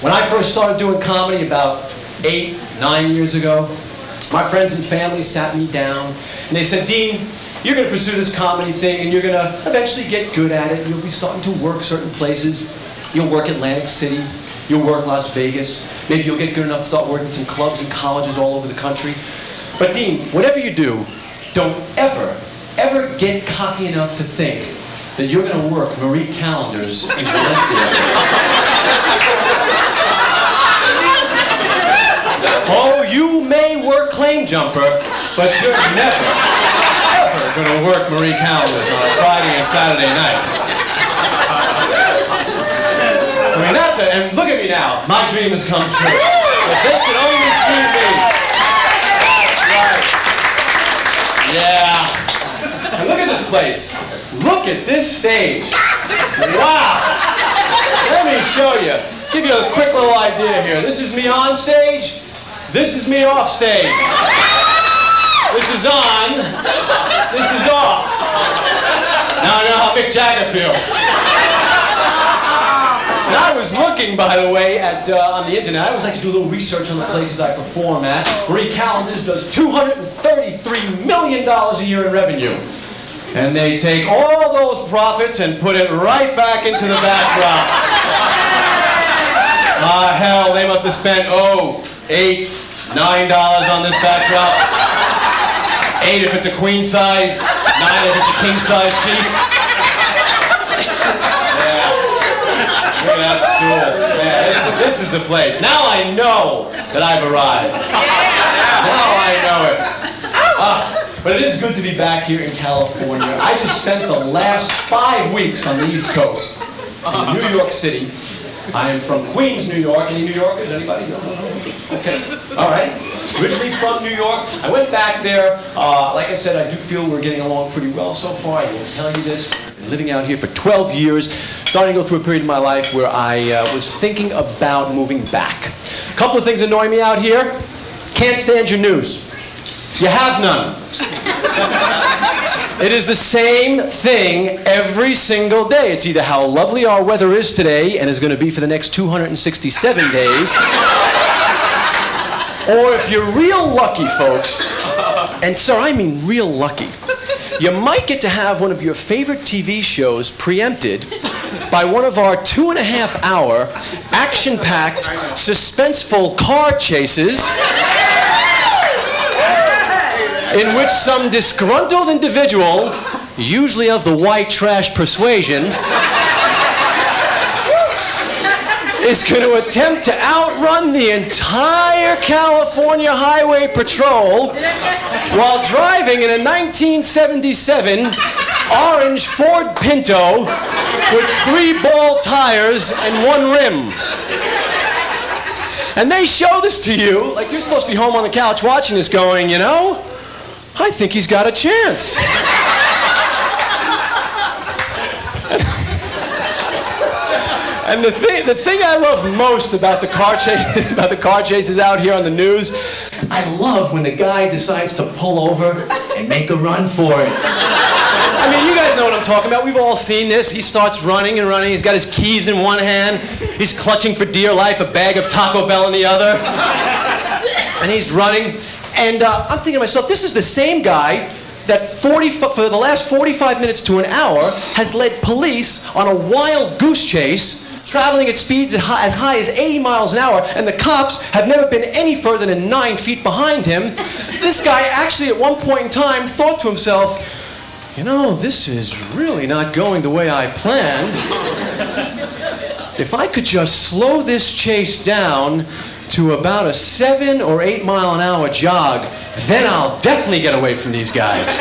When I first started doing comedy about 8, 9 years ago, my friends and family sat me down and they said, Dean, you're going to pursue this comedy thing and you're going to eventually get good at it. You'll be starting to work certain places. You'll work Atlantic City. You'll work Las Vegas. Maybe you'll get good enough to start working some clubs and colleges all over the country. But Dean, whatever you do, don't ever get cocky enough to think that you're going to work Marie Callender's in Valencia. Oh, you may work Claim Jumper, but you're never, ever going to work Marie Callender's on a Friday and Saturday night. I mean, that's it. And look at me now. My dream has come true. If they could only see me. Right. Yeah. And look at this place. Look at this stage. Wow. Let me show you. Give you a quick little idea here. This is me on stage. This is me off stage. This is on. This is off. Now I know how Mick Jagger feels. And I was looking, by the way, at on the internet. I always like to do a little research on the places I perform at. Marie Callender's does $233 million a year in revenue. And they take all those profits and put it right back into the backdrop. Hell, they must have spent, $8, $9 on this backdrop. 8 if it's a queen size, 9 if it's a king size sheet. Yeah. Look at that stool. Yeah, this is the place. Now I know that I've arrived. Now I know it. But it is good to be back here in California. I just spent the last 5 weeks on the East Coast in New York City. I am from Queens, New York. Any New Yorkers? Anybody? No? Okay. All right. Originally from New York. I went back there. Like I said, I do feel we're getting along pretty well so far. I will tell you this. I've been living out here for 12 years. Starting to go through a period in my life where I was thinking about moving back. A couple of things annoy me out here. Can't stand your news. You have none. It is the same thing every single day. It's either how lovely our weather is today and is going to be for the next 267 days, or if you're real lucky, folks, and sir, I mean real lucky, you might get to have one of your favorite TV shows preempted by one of our 2.5-hour, action-packed, suspenseful car chases in which some disgruntled individual, usually of the white trash persuasion, is going to attempt to outrun the entire California Highway Patrol while driving in a 1977 orange Ford Pinto with 3 ball tires and 1 rim. And they show this to you, like you're supposed to be home on the couch watching this going, you know, I think he's got a chance. And the thing I love most about the car chases out here on the news, I love when the guy decides to pull over and make a run for it. I mean, you guys know what I'm talking about. We've all seen this. He starts running and running. He's got his keys in one hand. He's clutching for dear life a bag of Taco Bell in the other. And he's running. And I'm thinking to myself, this is the same guy that for the last 45 minutes to an hour has led police on a wild goose chase, traveling at speeds as high as 80 miles an hour, and the cops have never been any further than 9 feet behind him. This guy actually at one point in time thought to himself, you know, this is really not going the way I planned. If I could just slow this chase down to about a 7 or 8 mile an hour jog, then I'll definitely get away from these guys.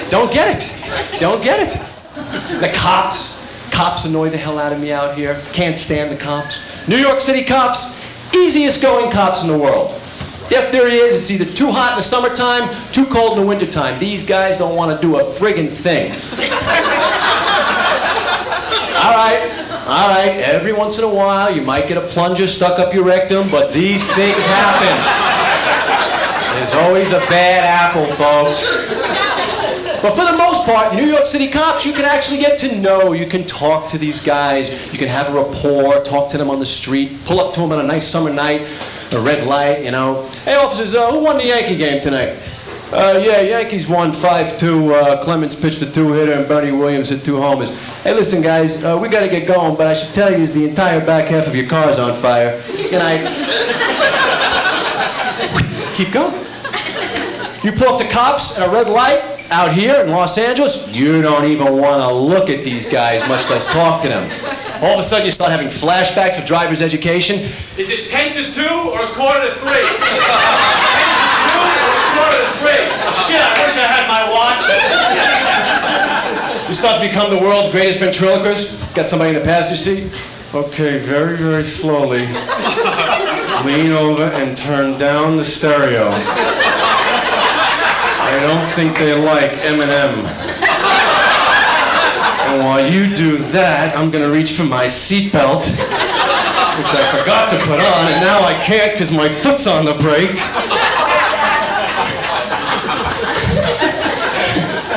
Don't get it. Don't get it. The cops annoy the hell out of me out here. Can't stand the cops. New York City cops, easiest going cops in the world. Their theory is it's either too hot in the summertime, too cold in the wintertime. These guys don't want to do a friggin' thing. All right, every once in a while you might get a plunger stuck up your rectum, but these things happen. There's always a bad apple, folks. But for the most most part, New York City cops, you can actually get to know. You can talk to these guys. You can have a rapport, talk to them on the street, pull up to them on a nice summer night, a red light, you know. Hey, officers, who won the Yankee game tonight? Yeah, Yankees won 5-2. Clemens pitched a two-hitter and Bernie Williams hit 2 homers. Hey, listen, guys, we got to get going, but I should tell you the entire back half of your car is on fire. Good night. Keep going. You pull up to cops at a red light out here in Los Angeles, you don't even want to look at these guys, much less talk to them. All of a sudden, you start having flashbacks of driver's education. Is it 10-2 or 1/4-3? 10-2 or 1/4-3? Shit, I wish I had my watch. You start to become the world's greatest ventriloquist. Got somebody in the passenger seat. Okay, very, very slowly. Lean over and turn down the stereo. I don't think they like Eminem. And while you do that, I'm gonna reach for my seatbelt, which I forgot to put on, and now I can't because my foot's on the brake.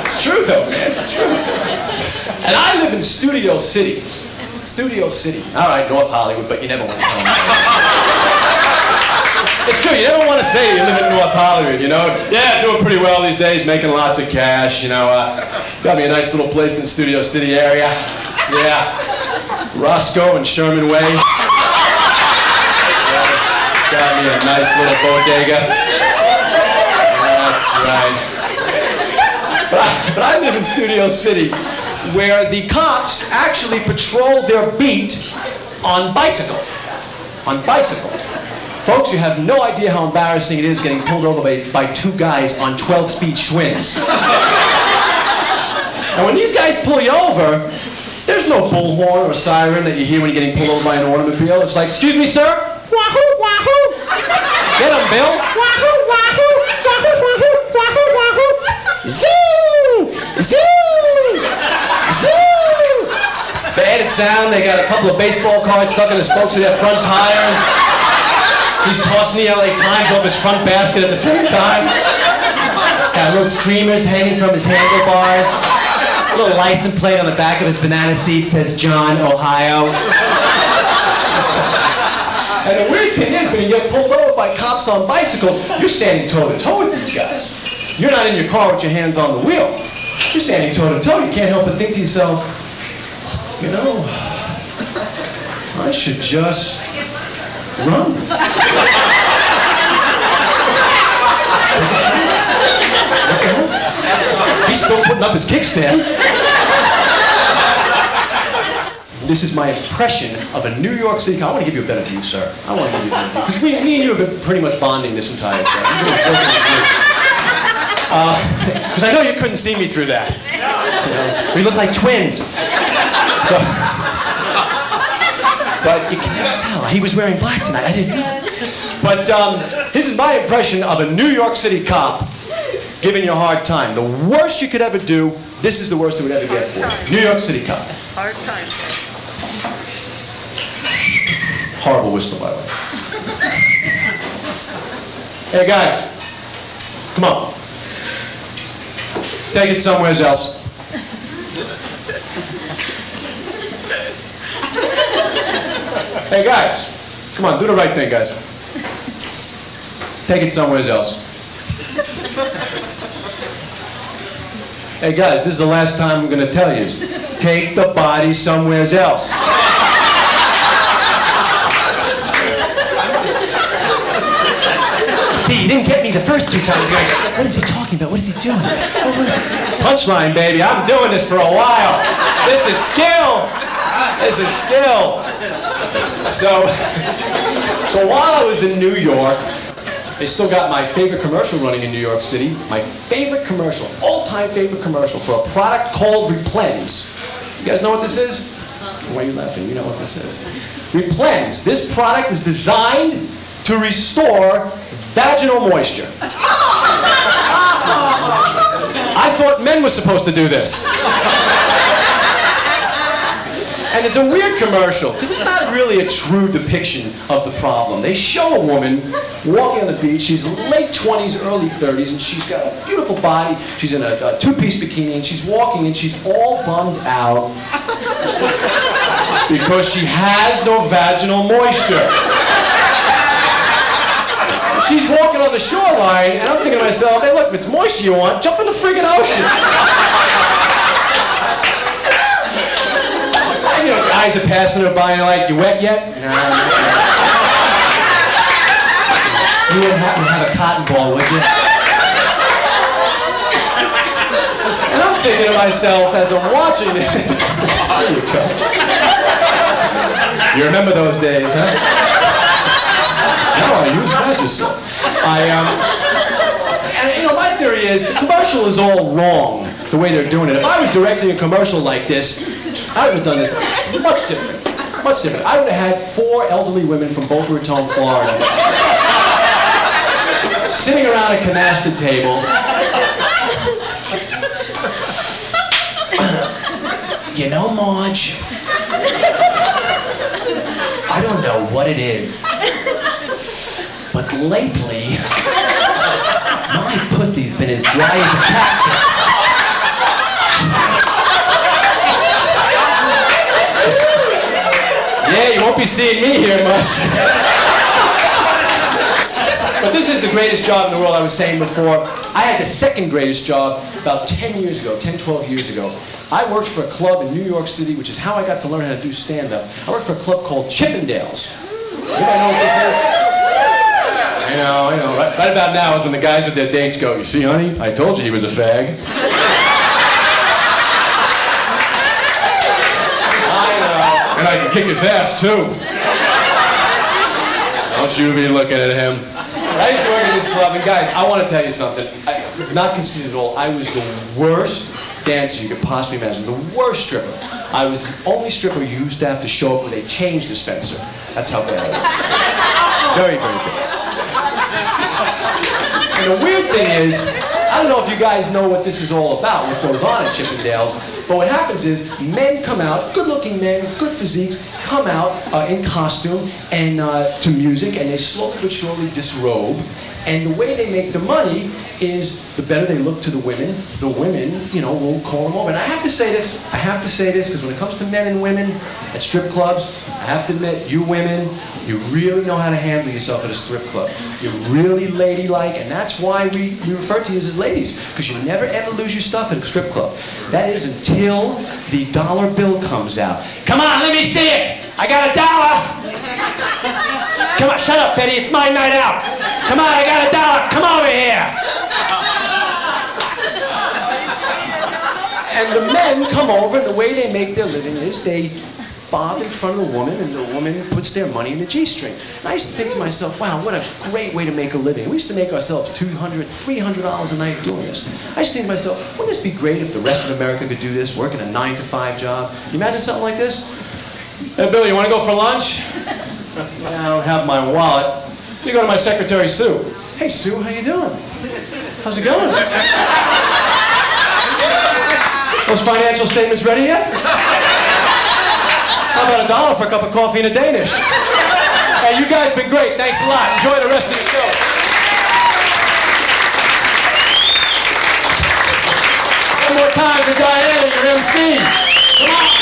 It's true though, man, it's true. And I live in Studio City. Studio City. All right, North Hollywood, but you never want to tell me. It's true, you never want to say you live in North Hollywood, you know? Yeah, doing pretty well these days, making lots of cash, you know. Got me a nice little place in the Studio City area. Yeah. Roscoe and Sherman Way. Got me a nice little bodega. That's right. But I live in Studio City, where the cops actually patrol their beat on bicycle. On bicycle. Folks, you have no idea how embarrassing it is getting pulled over by 2 guys on 12-speed Schwinn's. And when these guys pull you over, there's no bullhorn or siren that you hear when you're getting pulled over by an automobile. It's like, excuse me, sir? Wahoo, wahoo! Get him, Bill! Wahoo, wahoo! Wahoo, wahoo! Wahoo, wahoo! Zoom! Zoom! Zoom! For added sound, they got a couple of baseball cards stuck in the spokes of their front tires. He's tossing the LA Times off his front basket at the same time. Got little streamers hanging from his handlebars. A little license plate on the back of his banana seat says John, Ohio. And the weird thing is, when you get pulled over by cops on bicycles, you're standing toe-to-toe with these guys. You're not in your car with your hands on the wheel. You're standing toe-to-toe. You can't help but think to yourself, you know, I should just run. What the hell? He's still putting up his kickstand. This is my impression of a New York City cop. I want to give you a better view, sir. I want to give you a better view. Because me and you have been pretty much bonding this entire set. Because I know you couldn't see me through that. You know, we look like twins. So, but you can't tell. He was wearing black tonight. I didn't know. But this is my impression of a New York City cop giving you a hard time. The worst you could ever do, this is the worst it would ever get for you. New York City cop. Hard time. Horrible whistle, by the way. Hey, guys. Come on. Take it somewhere else. Hey, guys. Come on, do the right thing, guys. Take it somewhere else. Hey, guys, this is the last time I'm going to tell you. Take the body somewhere else. See, you didn't get me the first 2 times. You're like, what is he talking about? What is he doing? What was it? Punchline, baby. I'm doing this for a while. This is skill. This is skill. So while I was in New York, they still got my favorite commercial running in New York City. My favorite commercial, all-time favorite commercial for a product called Replens. You guys know what this is? Why are you laughing? You know what this is. Replens. This product is designed to restore vaginal moisture. I thought men were supposed to do this. And it's a weird commercial, because it's not really a true depiction of the problem. They show a woman walking on the beach. She's late 20s, early 30s, and she's got a beautiful body. She's in a two-piece bikini, and she's walking, and she's all bummed out because she has no vaginal moisture. She's walking on the shoreline, and I'm thinking to myself, hey, look, if it's moisture you want, jump in the friggin' ocean. And, you know, guys are passing her by, and they're like, you wet yet? No. You wouldn't happen to have a cotton ball, would you? And I'm thinking to myself, as I'm watching it, there you go. You remember those days, huh? No, I use Vagisil. And you know, my theory is the commercial is all wrong, the way they're doing it. If I was directing a commercial like this, I would have done this much different. Much different. I would have had 4 elderly women from Boca Raton, Florida, sitting around a canasta table. You know, Marge, I don't know what it is, but lately, my pussy's been as dry as a cactus. Yeah, you won't be seeing me here much. But this is the greatest job in the world, I was saying before. I had the second greatest job about 10 years ago, 10, 12 years ago. I worked for a club in New York City, which is how I got to learn how to do stand-up. I worked for a club called Chippendales. Anybody know what this is? I know. Right about now is when the guys with their dates go, you see, honey, I told you he was a fag. I know. And I can kick his ass, too. Don't you be looking at him. I used to work at this club, and guys, I want to tell you something. Not conceited at all. I was the worst dancer you could possibly imagine. The worst stripper. I was the only stripper you used to have to show up with a change dispenser. That's how bad I was. Very, very bad. And the weird thing is, I don't know if you guys know what this is all about, what goes on at Chippendales, but what happens is men come out, good-looking men, good physiques, come out in costume and to music, and they slowly but surely disrobe. And the way they make the money is the better they look to the women, you know, will call them over. And I have to say this, because when it comes to men and women at strip clubs, I have to admit, you women, you really know how to handle yourself at a strip club. You're really ladylike, and that's why we refer to you as ladies, because you never ever lose your stuff at a strip club. That is until the dollar bill comes out. Come on, let me see it! I got $1! Come on, shut up, Betty, it's my night out! Come on, I got $1! Come over here! And the men come over, and the way they make their living is they bob in front of the woman, and the woman puts their money in the G-string. And I used to think to myself, wow, what a great way to make a living. We used to make ourselves $200, $300 a night doing this. I used to think to myself, wouldn't this be great if the rest of America could do this, working a 9-to-5 job? Can you imagine something like this? Hey, Billy, you want to go for lunch? I don't have my wallet. You go to my secretary, Sue. Hey, Sue, how you doing? How's it going? Those financial statements ready yet? How about $1 for a cup of coffee and a Danish? Hey, you guys been great. Thanks a lot. Enjoy the rest of the show. One more time for Diana, your MC. Come on.